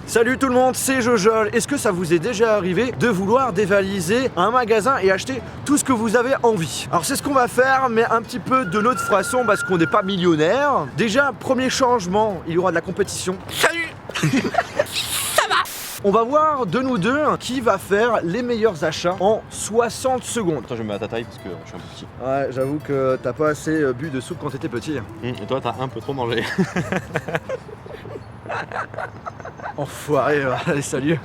Salut tout le monde, c'est Jojol. Est-ce que ça vous est déjà arrivé de vouloir dévaliser un magasin et acheter tout ce que vous avez envie? Alors c'est ce qu'on va faire, mais un petit peu de notre façon parce qu'on n'est pas millionnaire. Déjà, premier changement, il y aura de la compétition. Salut. On va voir de nous deux qui va faire les meilleurs achats en 60 secondes. Toi je me mets à ta taille parce que je suis un peu petit. Ouais, j'avoue que t'as pas assez bu de soupe quand t'étais petit. Et toi t'as un peu trop mangé. Enfoiré, allez salut.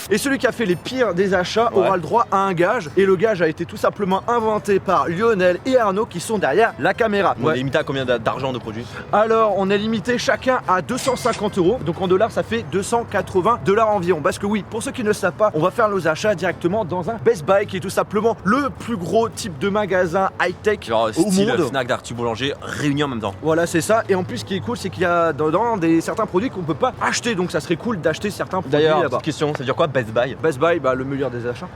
Et celui qui a fait les pires des achats aura le droit à un gage. Et le gage a été tout simplement inventé par Lionel et Arnaud qui sont derrière la caméra. On est limité à combien d'argent de produits? Alors on est limité chacun à 250 €. Donc en dollars ça fait 280 $ environ. Parce que oui, pour ceux qui ne le savent pas, on va faire nos achats directement dans un Best Buy qui est tout simplement le plus gros type de magasin high-tech genre au style monde. Fnac, Darty Boulanger réunis en même temps. Voilà c'est ça. Et en plus ce qui est cool c'est qu'il y a dedans certains produits qu'on peut pas acheter. Donc ça serait cool d'acheter certains produits D'ailleurs, là-bas. petite question, ça veut dire quoi Best Buy? Best Buy, bah, le meilleur des achats.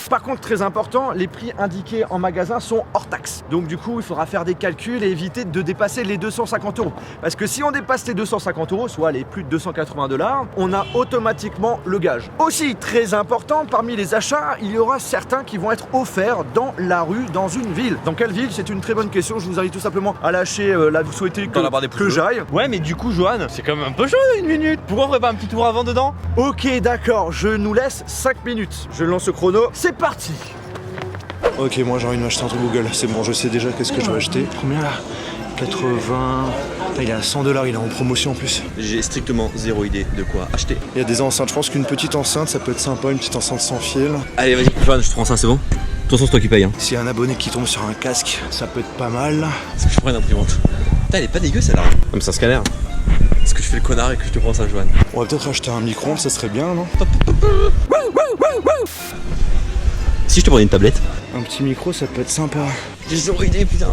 Par contre, très important, les prix indiqués en magasin sont hors taxe. Donc du coup, il faudra faire des calculs et éviter de dépasser les 250 €. Parce que si on dépasse les 250 €, soit les plus de 280 $, on a automatiquement le gage. Aussi, très important, parmi les achats, il y aura certains qui vont être offerts dans la rue, dans une ville. Dans quelle ville? C'est une très bonne question. Je vous invite tout simplement à lâcher là, vous souhaitez Dans la barre des pouces que j'aille. Ouais, mais du coup, Johan, c'est quand même un peu chaud une minute. Pourquoi on ferait pas un petit tour avant dedans? Ok, d'accord, je nous laisse 5 minutes. Je lance le chrono, c'est parti. Ok, moi j'ai envie de m'acheter un truc Google, c'est bon, je sais déjà qu'est-ce que je vais acheter. Combien là? 80... Ah, il est à 100 $, il est en promotion en plus. J'ai strictement zéro idée de quoi acheter. Il y a des enceintes, je pense qu'une petite enceinte ça peut être sympa, une petite enceinte sans fil. Allez, vas-y, Johan, je te prends ça, c'est bon? De toute façon, c'est toi qui paye. Hein. S'il y a un abonné qui tombe sur un casque, ça peut être pas mal. Est-ce que je prends une imprimante? Putain, elle est pas dégueu celle-là. Comme ça, un scanner. Est-ce que je fais le connard et que je te prends ça, Johan? On va peut-être acheter un micro-ondes, ça serait bien, non? Si je te prenais une tablette? Un petit micro, ça peut être sympa. J'ai zéro idée, putain.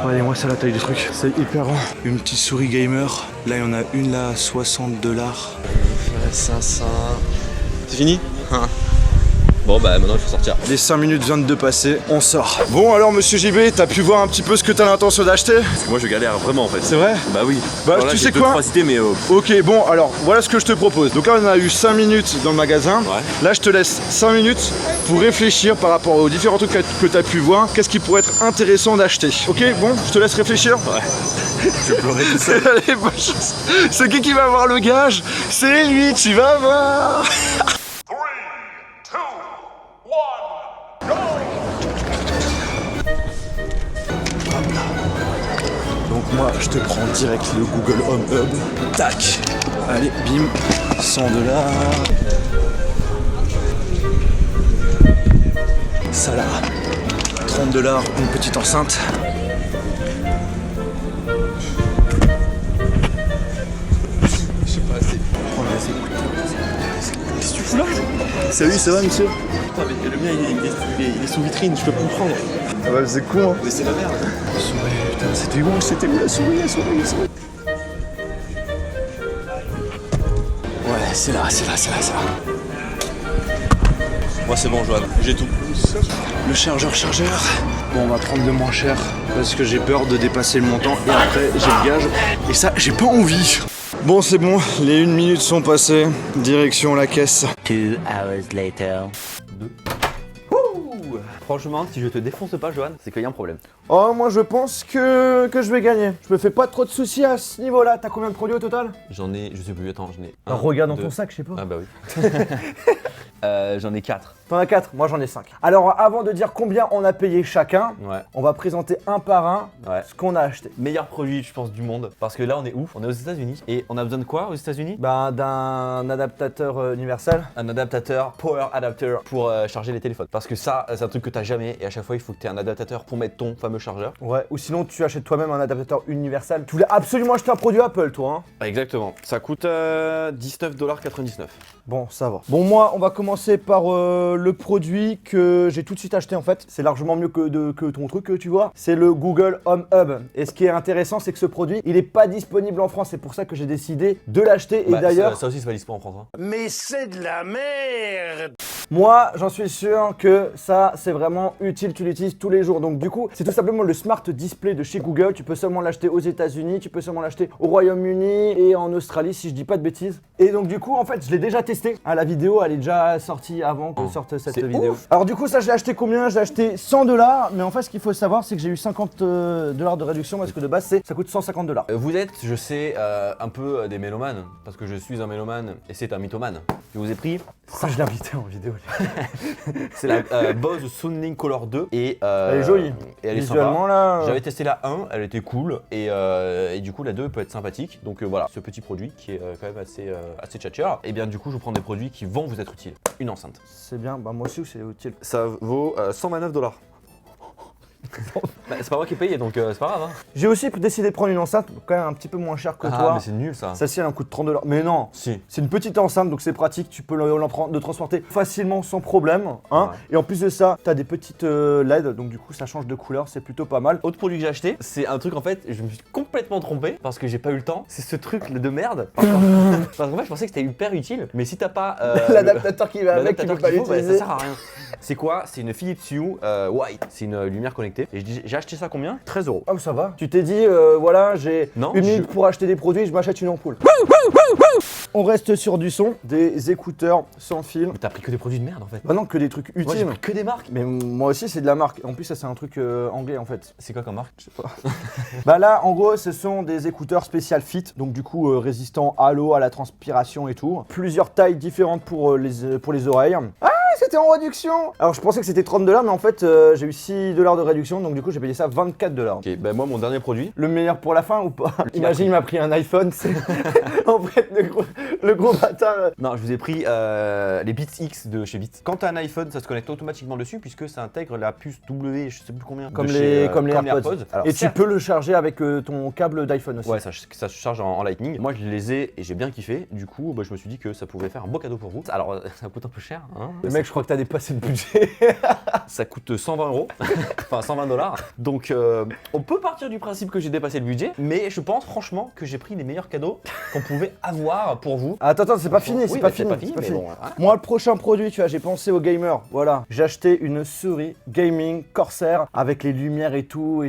Ouais, moi c'est la taille du truc, c'est hyper grand. Une petite souris gamer, là il y en a une là à 60 $. 500... C'est fini? Hein. Bon bah maintenant il faut sortir. Les 5 minutes viennent de passer, on sort. Bon alors monsieur JB, t'as pu voir un petit peu ce que t'as l'intention d'acheter? Parce que moi je galère vraiment en fait. C'est vrai? Bah oui. Bah Alors là, tu j'ai sais deux, quoi? trois idées, mais Ok, bon alors voilà ce que je te propose. Donc là on a eu 5 minutes dans le magasin. Ouais. Là je te laisse 5 minutes pour réfléchir par rapport aux différents trucs que t'as pu voir. Qu'est-ce qui pourrait être intéressant d'acheter? Ok, bon, je te laisse réfléchir. Ouais. Je vais pleurer tout seul. Allez, bonne chance. C'est qui va avoir le gage? C'est lui, tu vas voir. 3, 2, 1, go! Donc moi je te prends direct le Google Home Hub. Tac. Allez, bim. 100 $. Ça là. 30 $, une petite enceinte. Je sais pas assez. Prends les écouteurs. Qu'est-ce que tu fous là? Salut, ça va monsieur? Putain mais le mien il est sous vitrine, je peux pas me prendre. Ah ouais, c'est con hein. Mais c'est la merde. Souris, putain, c'était où la souris, la souris, la souris? Ouais, c'est là. Moi c'est bon Johan, j'ai tout. Le chargeur. Bon, on va prendre le moins cher parce que j'ai peur de dépasser le montant et après j'ai le gage et ça, j'ai pas envie. Bon, c'est bon, les 1 minute sont passées. Direction la caisse. 2 hours later. Franchement, si je te défonce pas Johan, c'est qu'il y a un problème. Oh, moi je pense que je vais gagner. Je me fais pas trop de soucis à ce niveau-là. T'as combien de produits au total? J'en ai, je sais plus, attends, j'en ai un, Alors, regarde dans deux. ton sac, je sais pas. Ah bah oui. J'en ai 4. T'en as 4, moi j'en ai 5. Alors avant de dire combien on a payé chacun, Ouais. on va présenter un par un Ouais. ce qu'on a acheté. Meilleur produit, je pense, du monde. Parce que là, on est où? On est aux États-Unis. Et on a besoin de quoi aux États-Unis? Ben, d'un adaptateur universel. Un adaptateur, power adapter pour charger les téléphones. Parce que ça, c'est un truc que t'as jamais. Et à chaque fois, il faut que tu aies un adaptateur pour mettre ton fameux chargeur. Ouais, ou sinon tu achètes toi-même un adaptateur universel. Tu voulais absolument acheter un produit Apple, toi, hein? Exactement. Ça coûte $19,99. Bon, ça va. Bon, moi, on va commencer par le produit que j'ai tout de suite acheté en fait. C'est largement mieux que ton truc, tu vois. C'est le Google Home Hub. Et ce qui est intéressant, c'est que ce produit, il n'est pas disponible en France. C'est pour ça que j'ai décidé de l'acheter. Et d'ailleurs, ça aussi, c'est pas dispo en France. Hein. Mais c'est de la merde! moi, j'en suis sûr que ça, c'est vraiment utile. Tu l'utilises tous les jours. Donc du coup, c'est tout simplement le Smart Display de chez Google. Tu peux seulement l'acheter aux États-Unis, tu peux seulement l'acheter au Royaume-Uni et en Australie, si je dis pas de bêtises. Et donc du coup, en fait, je l'ai déjà testé. Ah, la vidéo, elle est déjà sortie avant que sorte cette vidéo. Ouf. Alors du coup, ça, je l'ai acheté combien? Je l'ai acheté $100. Mais en fait, ce qu'il faut savoir, c'est que j'ai eu $50 de réduction parce que de base, ça coûte $150. Vous êtes, je sais, un peu des mélomanes, parce que je suis un mélomane et c'est un mythomane. Je vous ai pris, Ça, je l'ai invité en vidéo. c'est la Bose Soundlink Color 2 et Elle est jolie. et elle est Visuellement, sympa. là. J'avais testé la 1, elle était cool et du coup la 2 peut être sympathique. Donc voilà, ce petit produit qui est quand même assez tchatcheur. Et bien du coup je vous prends des produits qui vont vous être utiles. Une enceinte. C'est bien. Bah, moi aussi, c'est utile. Ça vaut $129. Bah, c'est pas moi qui ai payé donc c'est pas grave. Hein. J'ai aussi décidé de prendre une enceinte quand même un petit peu moins chère que Ah toi. mais c'est nul ça. Ça, si elle en coûte $30. Mais non, Si. c'est une petite enceinte donc c'est pratique, tu peux le transporter facilement sans problème. Hein. Ouais. Et en plus de ça, t'as des petites LED donc du coup ça change de couleur, c'est plutôt pas mal. Autre produit que j'ai acheté, c'est un truc en fait, je me suis complètement trompé parce que j'ai pas eu le temps. C'est ce truc de merde. Parce qu'en fait, je pensais que c'était hyper utile, mais si t'as pas L'adaptateur qui va avec, tu peux l'adaptateur pas qu'il faut, bah, ça l'utiliser. sert à rien. C'est quoi? C'est une Philips Hue White. C'est une lumière connectée. Et j'ai acheté ça combien? 13 €. Ah, ça va. Tu t'es dit, voilà, j'ai Non, une minute pour acheter des produits, je m'achète une ampoule. On reste sur du son, des écouteurs sans fil. Mais t'as pris que des produits de merde en fait. Bah non, que des trucs Moi j'ai utiles. pris que des marques. Mais moi aussi, c'est de la marque. En plus, ça, c'est un truc anglais en fait. C'est quoi comme marque? Je sais pas. Bah là, en gros, ce sont des écouteurs spécial fit, donc du coup résistants à l'eau, à la transpiration et tout. Plusieurs tailles différentes pour les oreilles. Ah, c'était en réduction. Alors je pensais que c'était $30, mais en fait j'ai eu $6 de réduction, donc du coup j'ai payé ça $24. Ok, bah moi mon dernier produit. Le meilleur pour la fin ou pas? Imagine, il m'a pris un iPhone, c'est en fait le gros bâtard. Non, je vous ai pris les Beats X de chez Beats. Quand t'as un iPhone, ça se connecte automatiquement dessus puisque ça intègre la puce W, je sais plus combien. Comme de les chez, AirPods. Alors, Et tu certes, peux le charger avec ton câble d'iPhone aussi. ouais, ça se charge en Lightning. Moi, je les ai et j'ai bien kiffé. Du coup, bah, je me suis dit que ça pouvait faire un beau cadeau pour vous. Alors, ça coûte un peu cher. Hein. Le mec, je crois que t'as dépassé le budget. Ça coûte 120 €, enfin $120. Donc, on peut partir du principe que j'ai dépassé le budget, mais je pense franchement que j'ai pris les meilleurs cadeaux qu'on pouvait avoir pour vous. Attends, c'est pas fini, Oui, c'est bah, pas fini. c'est pas mais fini. bon, hein. Moi, le prochain produit, tu vois, j'ai pensé aux gamers. Voilà, j'ai acheté une souris gaming Corsair avec les lumières et tout.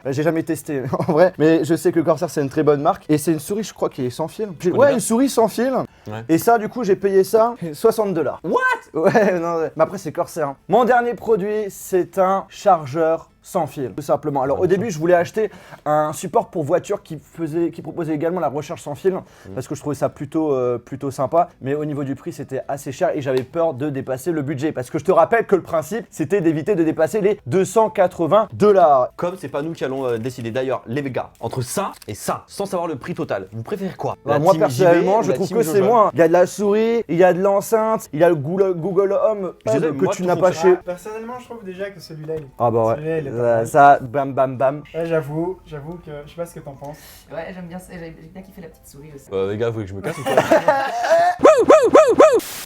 Bah, j'ai jamais testé en vrai, mais je sais que Corsair c'est une très bonne marque et c'est une souris, je crois, qui est sans fil. connais Ouais, bien. une souris sans fil. Ouais. Et ça, du coup, j'ai payé ça $60. What? Ouais, non, ouais. Mais après, c'est Corsair. Hein. Mon dernier produit, c'est un chargeur sans fil, tout simplement. Alors au début, je voulais acheter un support pour voiture qui proposait également la recharge sans fil, parce que je trouvais ça plutôt sympa. Mais au niveau du prix, c'était assez cher et j'avais peur de dépasser le budget. Parce que je te rappelle que le principe, c'était d'éviter de dépasser les $280. Comme c'est pas nous qui allons décider d'ailleurs, les gars, entre ça et ça, sans savoir le prix total, vous préférez quoi? Bah, La moi team personnellement, JB ou je la trouve team que c'est Jojo? moins. Il y a de la souris, il y a de l'enceinte, il y a le Google Home Je sais, que moi, tu tout n'as pas fonctionne. chez. Personnellement, je trouve déjà que celui-là, il est. Ah bah Celui-là, il est ouais. pas mal. Ça, bam bam bam. Ouais, j'avoue que je sais pas ce que t'en penses. Ouais, j'aime bien ça. J'ai bien kiffé la petite souris aussi. Les gars, vous voulez que je me casse ou quoi?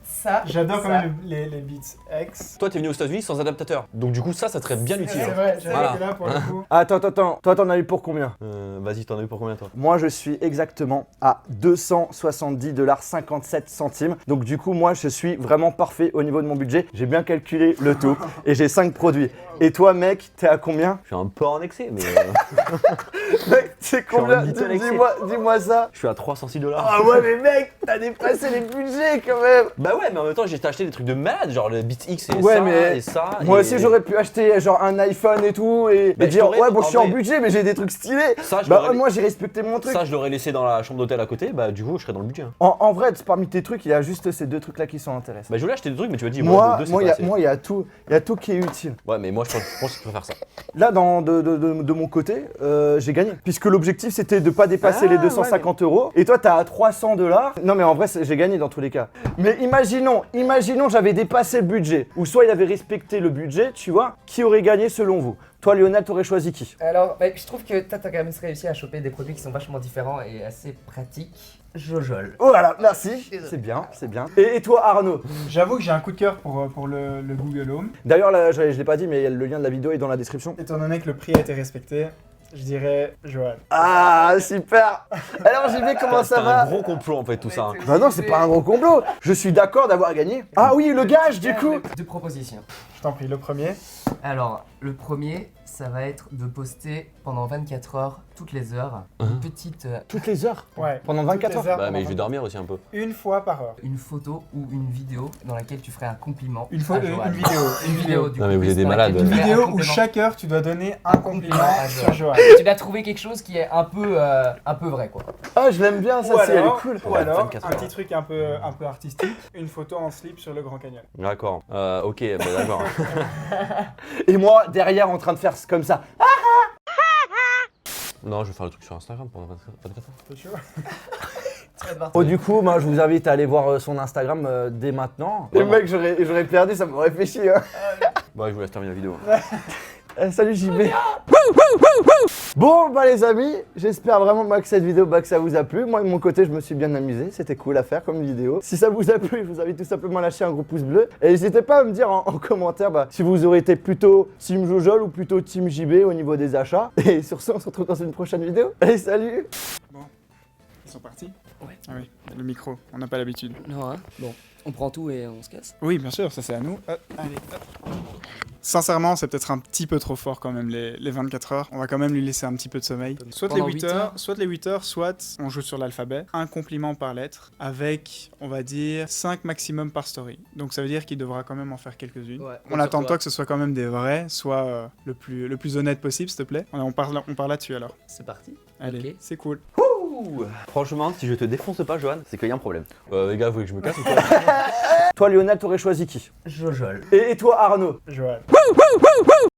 Ça. J'adore quand ça. même les Beats X. Toi, t'es venu aux États-Unis sans adaptateur, donc du coup, ça serait bien utile. C'est hein. vrai, j'avoue Voilà. que là, pour le coup. Attends. Toi, t'en as eu pour combien? Vas-y, t'en as eu pour combien toi? Moi, je suis exactement à $270,57. Donc, du coup, moi, je suis vraiment parfait au niveau de mon budget. J'ai bien calculé le tout et j'ai 5 produits. Et toi, mec, t'es à combien? Je suis un peu en excès, mais Mec, c'est combien? en little excès. Dis-moi ça. je suis à $306. Ah ouais, mais mec, t'as dépassé les budgets quand même. Bah ouais, mais en même temps, j'ai acheté des trucs de malade, genre le Beats X et Ouais, ça mais et ça. Moi et- aussi, j'aurais pu acheter genre un iPhone et tout et Bah, dire je t'aurais- ouais, bon, je suis en en vrai- budget, mais j'ai des trucs stylés. Ça, je Bah, l'aurais- moi, j'ai respecté mon truc. Ça, je l'aurais laissé dans la chambre d'hôtel à côté, bah du coup, je serais dans le budget. Hein. En vrai, parmi tes trucs, il y a juste ces 2 trucs-là qui sont intéressants. Bah je voulais acheter des trucs, mais tu m'as dit, Moi, deux, c'est moi, pas il assez. y a tout qui est utile. Ouais, mais moi, je pense que je préfère ça. Là, de mon côté, j'ai gagné. Puisque l'objectif, c'était de pas dépasser Ah, les 250 €. Et toi, t'as à $300. Non, mais en vrai, j'ai gagné dans tous les cas. Mais imagine imaginons j'avais dépassé le budget. Ou soit il avait respecté le budget, tu vois. Qui aurait gagné selon vous? Toi, Lionel, t'aurais choisi qui? Alors, bah, je trouve que t'as quand même réussi à choper des produits qui sont vachement différents et assez pratiques. Jojol. Voilà, merci. C'est bien, c'est bien. Et toi, Arnaud? J'avoue que j'ai un coup de cœur pour le Google Home. D'ailleurs, là, je l'ai pas dit, mais le lien de la vidéo est dans la description. Étant donné que le prix a été respecté, je dirais Johan. Ah, super. Alors, j'y vais, comment ça C'est va? un gros complot en fait tout ça. Bah non, c'est pas un gros complot. Je suis d'accord d'avoir gagné. Ah oui, le gage, du coup. Deux propositions. Je t'en prie, le premier. Alors, le premier, ça va être de poster pendant 24 heures, toutes les heures, une petite Toutes les heures? Ouais. Pendant Toutes 24 les heures? Bah pendant mais je vais 24 dormir aussi un peu. Une fois par heure. une photo ou une vidéo dans laquelle tu ferais un compliment. Une fois, à Johan. une vidéo. Une vidéo du Non, coup, mais vous êtes des dans laquelle malades. tu Une ferais un vidéo où compliment. chaque heure tu dois donner un compliment à sur Johan. Tu dois trouver quelque chose qui est un peu vrai quoi. Ah, je l'aime bien, ça, c'est elle est cool. Ou alors 24 un heures. petit truc un peu artistique, une photo en slip sur le Grand Canyon. D'accord. Ok, bah d'accord. Et moi, derrière, en train de faire comme ça. Non, je vais faire le truc sur Instagram pendant 24 heures. C'est chaud. Oh, du coup, moi, je vous invite à aller voir son Instagram dès maintenant. Le Vraiment. mec, j'aurais perdu, ça m'aurait fait chier. Hein. Bah je vous laisse terminer la vidéo. Salut JB. Bon bah les amis, j'espère vraiment que cette vidéo que ça vous a plu. Moi de mon côté je me suis bien amusé, c'était cool à faire comme vidéo. Si ça vous a plu, je vous invite tout simplement à lâcher un gros pouce bleu. Et n'hésitez pas à me dire en commentaire si vous aurez été plutôt Team Jojol ou plutôt Team JB au niveau des achats. Et sur ce on se retrouve dans une prochaine vidéo. Allez salut. Bon, ils sont partis? Ouais. Ah oui, le micro, on n'a pas l'habitude. Non hein. Bon, on prend tout et on se casse. Oui, bien sûr, ça c'est à nous. Hop, allez, hop. Sincèrement, c'est peut-être un petit peu trop fort quand même les 24 heures. On va quand même lui laisser un petit peu de sommeil. Soit les Pendant 8 8 heures, heures. soit les 8 heures, soit on joue sur l'alphabet. Un compliment par lettre avec, on va dire, 5 maximum par story. Donc ça veut dire qu'il devra quand même en faire quelques-unes. Ouais, On attend de toi que ce soit quand même des vrais, soit le plus honnête possible, s'il te plaît. On parle là-dessus alors. C'est parti. Allez, Ok. c'est cool. Franchement, si je te défonce pas, Johan, c'est qu'il y a un problème. Les gars, vous voulez que je me casse ou quoi? Toi Lionel, t'aurais choisi qui? Jojol. Et toi Arnaud? Johan.